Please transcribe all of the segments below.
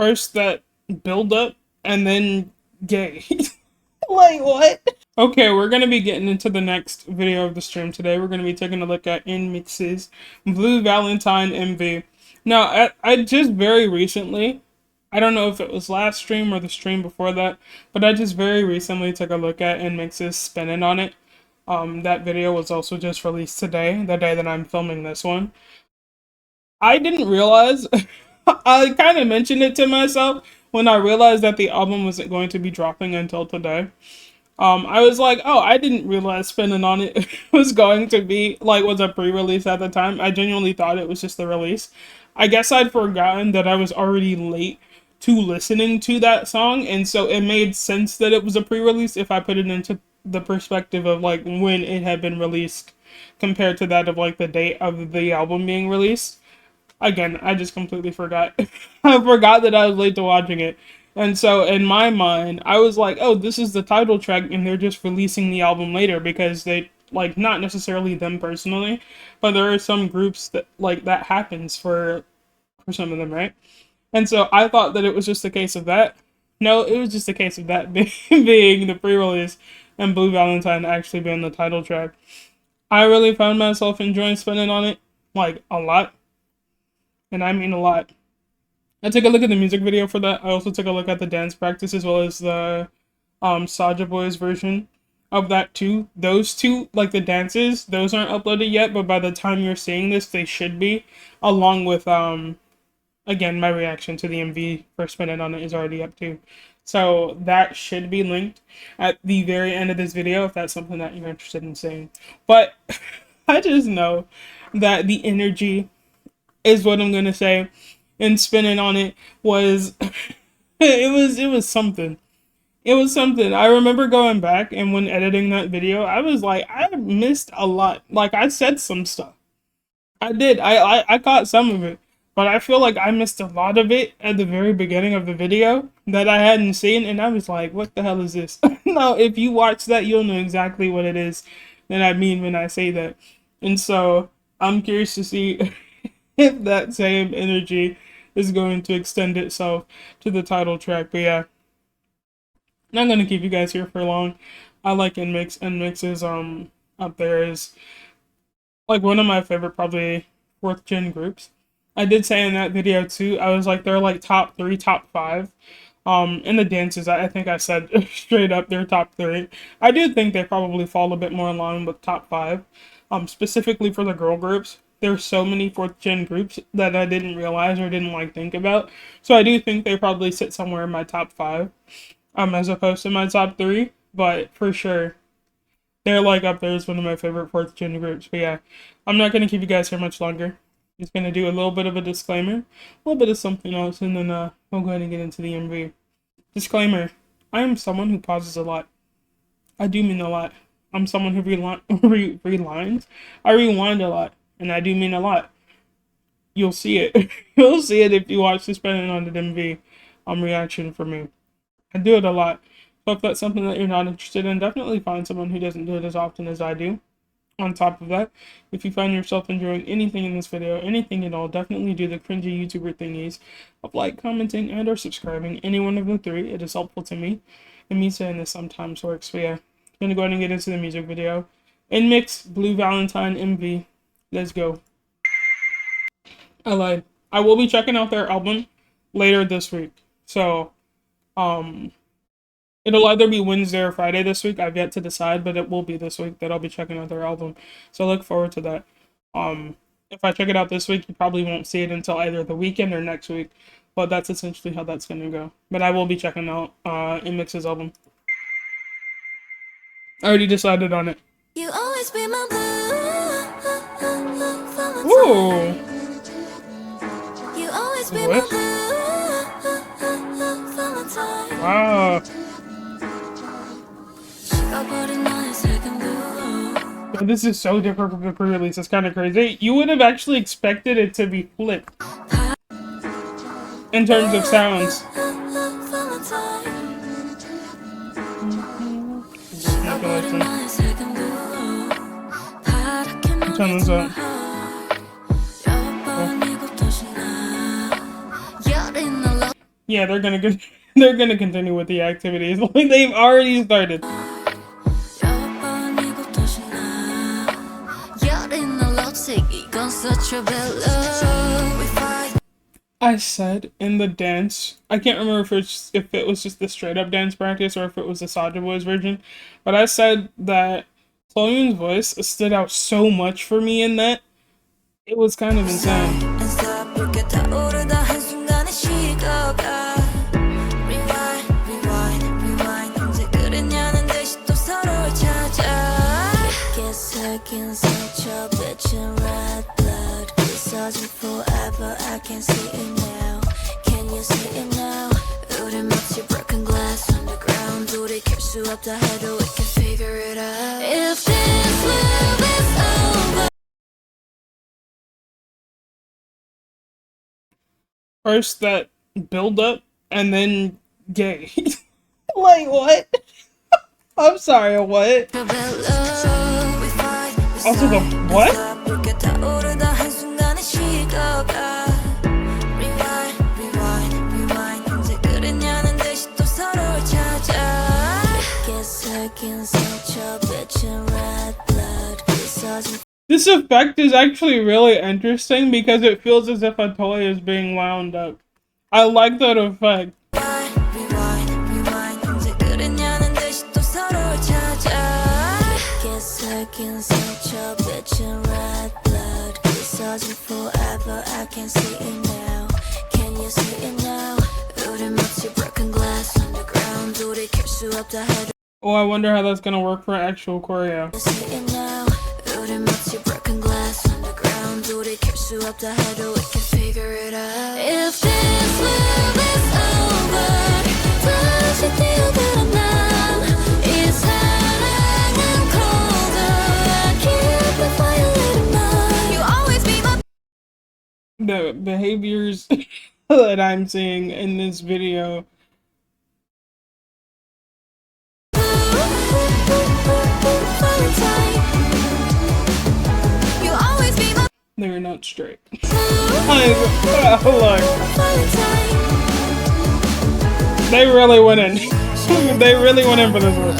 First that build up and then gay. Like what? Okay, we're gonna be getting into the next video of the stream today. We're gonna be taking a look at nmixx Blue Valentine MV. Now, I just very recently, I don't know if it was last stream or the stream before that, but I just very recently took a look at nmixx spinning on it. That video was also just released today, the day that I'm filming this one. I didn't realize, I kind of mentioned it to myself when I realized that the album wasn't going to be dropping until today. I was like, oh, I didn't realize Spinning on It was going to be, like, was a pre-release at the time. I genuinely thought it was just the release. I guess I'd forgotten that I was already late to listening to that song, and so it made sense that it was a pre-release if I put it into the perspective of, like, when it had been released compared to that of, like, the date of the album being released. Again, I just completely forgot. I forgot that I was late to watching it. And so in my mind, I was like, oh, this is the title track and they're just releasing the album later because they, like, not necessarily them personally, but there are some groups that, like, that happens for some of them, right? And so I thought that it was just a case of that. No, it was just a case of that being the pre-release and Blue Valentine actually being the title track. I really found myself enjoying Spinning on It, like, a lot. And I mean a lot. I took a look at the music video for that. I also took a look at the dance practice as well as the Saja Boys version of that too. Those two, like the dances, those aren't uploaded yet, but by the time you're seeing this, they should be. Along with again, my reaction to the MV for Spinning on It is already up too. So that should be linked at the very end of this video if that's something that you're interested in seeing. But I just know that the energy is what I'm gonna say. And Spinning on It was it was something. It was something. I remember going back and when editing that video, I was like, I missed a lot. Like I said some stuff. I did. I caught some of it. But I feel like I missed a lot of it at the very beginning of the video that I hadn't seen, and I was like, what the hell is this? Now, if you watch that, you'll know exactly what it is that I mean when I say that. And so, I'm curious to see if that same energy is going to extend itself to the title track. But yeah, not gonna keep you guys here for long. I like nmixx. nmixx is up there is like one of my favorite probably fourth gen groups. I did say in that video too, I was like they're like top three, top five. In the dances, I think I said straight up they're top three. I do think they probably fall a bit more in line with top five. Specifically for the girl groups. There's so many fourth gen groups that I didn't realize or didn't like think about. So I do think they probably sit somewhere in my top five, as opposed to my top three. But for sure, they're like up there as one of my favorite fourth gen groups. But yeah, I'm not gonna keep you guys here much longer. Just gonna do a little bit of a disclaimer, a little bit of something else, and then we'll go ahead and get into the MV. Disclaimer: I am someone who pauses a lot. I do mean a lot. I'm someone who relines. I rewind a lot, and I do mean a lot. You'll see it. You'll see it if you watch the Spinning on the MV reaction for me. I do it a lot. So if that's something that you're not interested in, definitely find someone who doesn't do it as often as I do. On top of that, if you find yourself enjoying anything in this video, anything at all, definitely do the cringy YouTuber thingies of like, commenting, and or subscribing. Any one of the three, it is helpful to me. And me saying this sometimes works. But yeah, I'm gonna go ahead and get into the music video. nmixx, Blue Valentine, MV. Let's go. I lied. I will be checking out their album later this week. So, it'll either be Wednesday or Friday this week. I've yet to decide, but it will be this week that I'll be checking out their album. So I look forward to that. If I check it out this week, you probably won't see it until either the weekend or next week. But that's essentially how that's gonna go. But I will be checking out nmixx's album. I already decided on it. You always be my blue. Ooh. You always be my blue. Wow. This is so different from the pre-release, it's kind of crazy. You would have actually expected it to be flipped in terms of sounds. Turn this up. Yeah, they're gonna they're gonna continue with the activities. Like they've already started. I said in the dance, I can't remember if it was just the straight up dance practice or if it was the Soulja Boys version, but I said that Chloe's voice stood out so much for me in that. It was kind of insane. Forever, I can see it now. Can you see it now? 우리 마치 broken glass on the ground. 돌이킬 수 없다 해도 we can figure it out. If this love is over. First that build up and then gay. Like what? I'm sorry, what? Also the what? This effect is actually really interesting because it feels as if a toy is being wound up. I like that effect. Forever, I can see it now. Can you see it now? Broken glass on the ground. Oh, I wonder how that's gonna work for actual choreo. Broken glass on the ground. We can figure it out. If this love is over, 다시 뛰어들어 난 이 사랑은 colder. I keep the fire lit up. You always be my. The behaviors that I'm seeing in this video. They're not straight. Look. They really went in. They really went in for this one.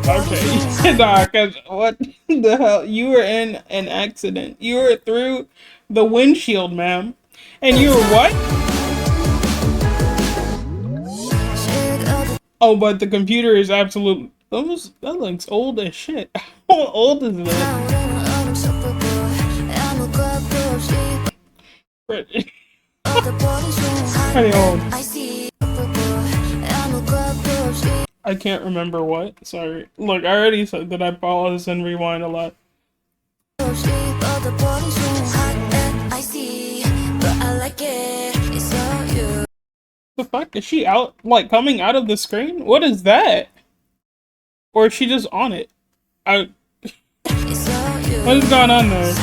Okay, nah, cause what the hell? You were in an accident. You were through the windshield, ma'am. And you were what? Oh, but the computer is absolute. That looks old as shit. How old is that? Pretty old. I can't remember what. Sorry. Look, I already said that I pause and rewind a lot. The fuck? Is she out, like, coming out of the screen? What is that? Or is she just on it? What is going on there?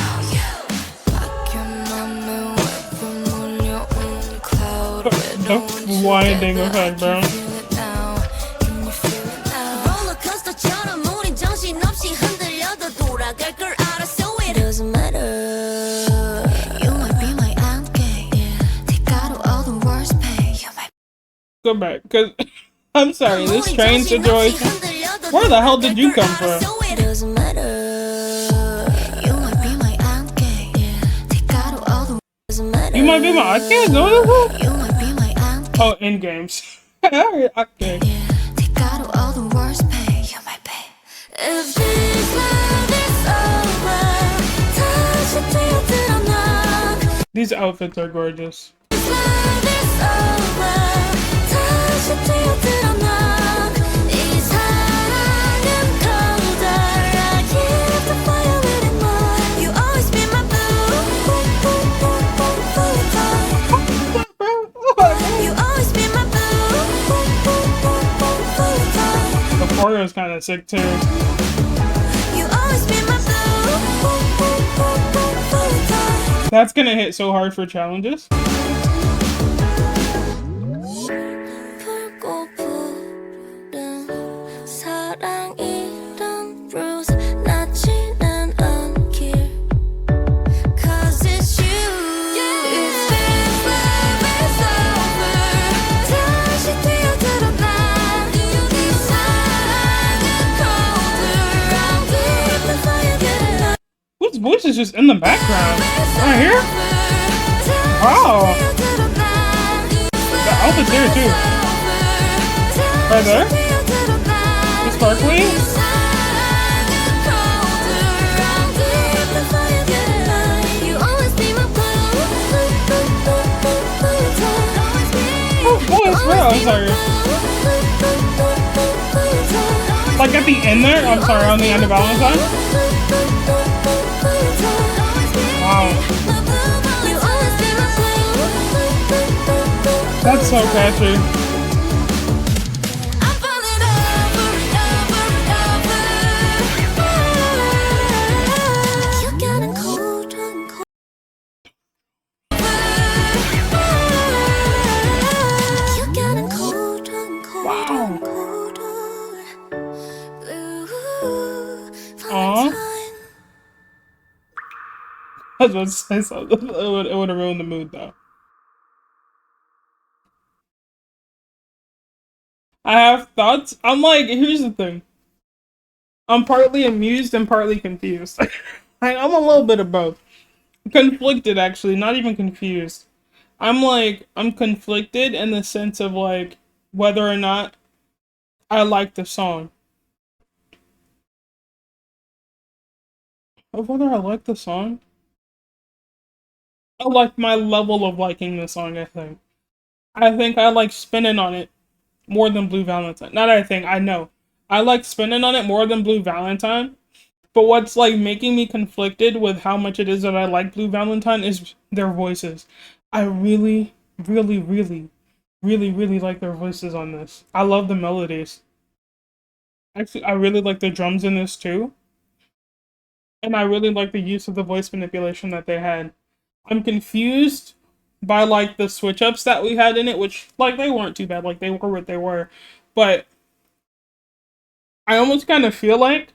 The winding effect, bro. Doesn't matter. You might be my angel. Take out all the worst pain. Go back, cause I'm sorry, this train situation. Where the hell did you come from? Doesn't matter. You might be my angel. Take out all the. Doesn't matter. You might be my angel. You might be my angel. Oh, in games. Okay. Take out all the worst pain. You might be. If this love is over. These outfits are gorgeous. The choreo is kind of sick too. That's gonna hit so hard for challenges. voice is just in the background. Right here? Wow. The outfit's here too. Right there? The sparkly? Oh boy, it's real. I'm sorry. Like at the end there? I'm sorry, on the end of Valentine? Wow. That's so catchy. Wow. Aww. I was about to say something. It would have ruined the mood though. I have thoughts. I'm like, here's the thing. I'm partly amused and partly confused. I'm a little bit of both. Conflicted, actually, not even confused. I'm conflicted in the sense of like whether or not I like the song. Of whether I like the song? I like my level of liking the song, I think. I think I like spinning on it more than Blue Valentine. Not I think, I know. I like spinning on it more than Blue Valentine. But what's like making me conflicted with how much it is that I like Blue Valentine is their voices. I really, really, really, really, really like their voices on this. I love the melodies. Actually, I really like the drums in this too. And I really like the use of the voice manipulation that they had. I'm confused by like the switch ups that we had in it, which like they weren't too bad, like they were what they were. But I almost kind of feel like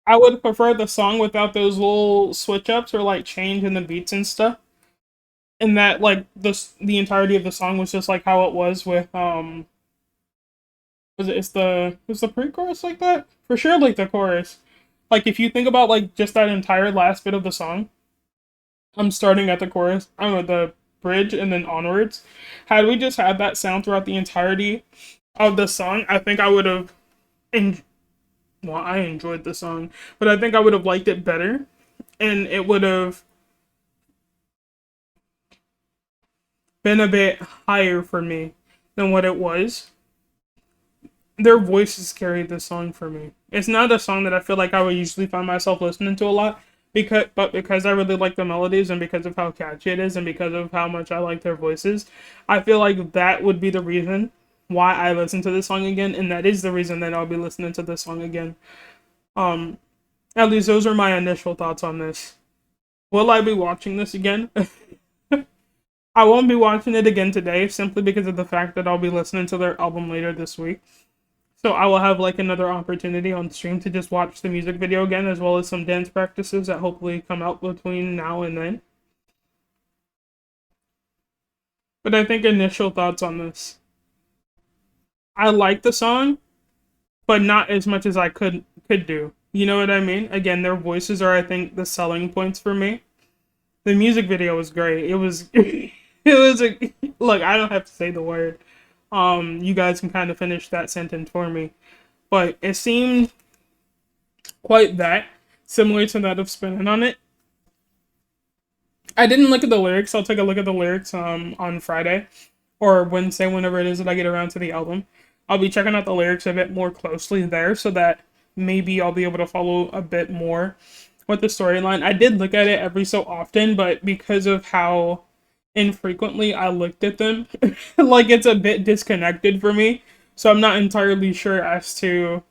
I would prefer the song without those little switch ups or like change in the beats and stuff. And that like the entirety of the song was just like how it was with was it was the pre-chorus like that? For sure like the chorus. Like if you think about like just that entire last bit of the song, I'm starting at the chorus, I don't know, the bridge and then onwards. Had we just had that sound throughout the entirety of the song, I think I would have well, I enjoyed the song, but I think I would have liked it better, and it would have been a bit higher for me than what it was. Their voices carried the song for me. It's not a song that I feel like I would usually find myself listening to a lot, because I really like the melodies and because of how catchy it is and because of how much I like their voices, I feel like that would be the reason why I listen to this song again, and that is the reason that I'll be listening to this song again. Um, at least those are my initial thoughts on this. Will I be watching this again? I won't be watching it again today simply because of the fact that I'll be listening to their album later this week. So I will have like another opportunity on stream to just watch the music video again, as well as some dance practices that hopefully come out between now and then. But I think initial thoughts on this. I like the song, but not as much as I could do. You know what I mean? Again, their voices are I think the selling points for me. The music video was great. It was it was a look, I don't have to say the word. You guys can kind of finish that sentence for me. But it seemed quite that similar to that of Spinning on It. I didn't look at the lyrics. I'll take a look at the lyrics on Friday or Wednesday, whenever it is that I get around to the album. I'll be checking out the lyrics a bit more closely there so that maybe I'll be able to follow a bit more with the storyline. I did look at it every so often, but because of how infrequently I looked at them, like it's a bit disconnected for me. So I'm not entirely sure as to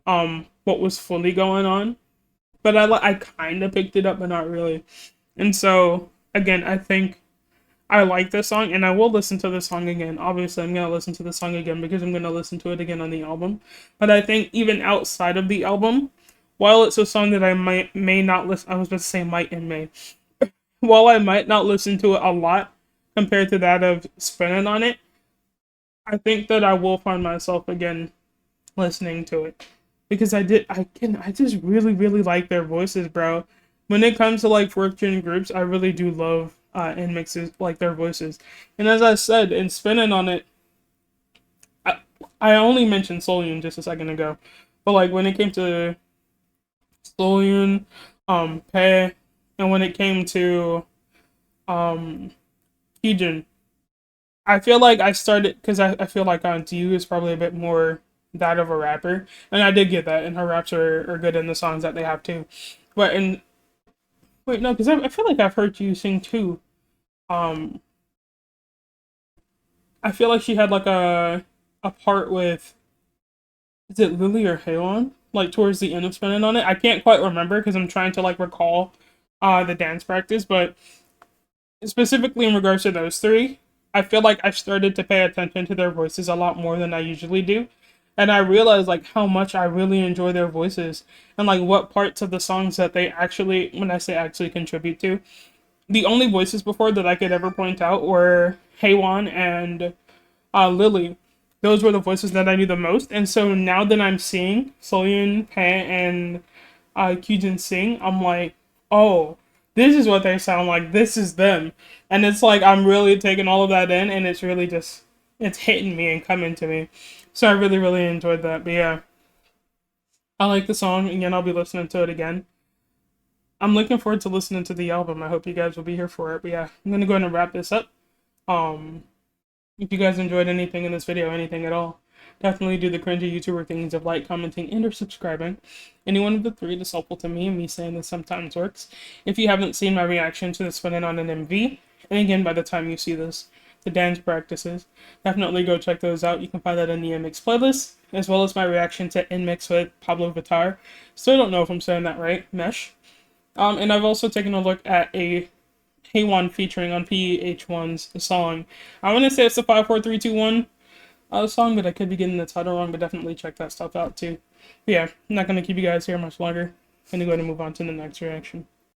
what was fully going on. But I kind of picked it up, but not really. And so again, I think I like this song, and I will listen to this song again. Obviously, I'm gonna listen to the song again because I'm gonna listen to it again on the album. But I think even outside of the album, while it's a song that I may not listen, I was about to say might and may. While I might not listen to it a lot compared to that of Spinning on It, I think that I will find myself again listening to it. because I just really, really like their voices, bro. When it comes to like fourth gen groups, I really do love nmix's like their voices. And as I said, in spinning on it, I, I only mentioned Solyun just a second ago, but like when it came to Solyun, Pe, and when it came to um Hyujin, I feel like I started because I feel like Diu is probably a bit more that of a rapper, and I did get that, and her raps are good in the songs that they have too. But in wait no, because I feel like I've heard you sing too. Um, I feel like she had like a part with is it Lily or Halon? Like towards the end of spinning on it. I can't quite remember because I'm trying to like recall the dance practice, but specifically in regards to those three, I feel like I've started to pay attention to their voices a lot more than I usually do. And I realize like how much I really enjoy their voices and like what parts of the songs that they actually, when I say actually contribute to. The only voices before that I could ever point out were Haewon and Lily. Those were the voices that I knew the most. And so now that I'm seeing Soyeon, Pan, and Kyujin sing, I'm like, oh, this is what they sound like. This is them. And it's like I'm really taking all of that in, and it's really just it's hitting me and coming to me. So I really, really enjoyed that. But yeah, I like the song. Again, I'll be listening to it again. I'm looking forward to listening to the album. I hope you guys will be here for it. But yeah, I'm gonna go ahead and wrap this up. Um, if you guys enjoyed anything in this video, anything at all, definitely do the cringy YouTuber things of like, commenting, and or subscribing. Any one of the three is helpful to me, and me saying this sometimes works. If you haven't seen my reaction to the spinning on an MV, and again, by the time you see this, the dance practices, definitely go check those out. You can find that in the nmixx playlist, as well as my reaction to nmixx with Pablo Vittar. Still don't know if I'm saying that right, Mesh. And I've also taken a look at a Haewon featuring on PH1's song. I want to say it's the 54321 song, but I could be getting the title wrong, but definitely check that stuff out too. But yeah, I'm not going to keep you guys here much longer. I'm going to go ahead and move on to the next reaction.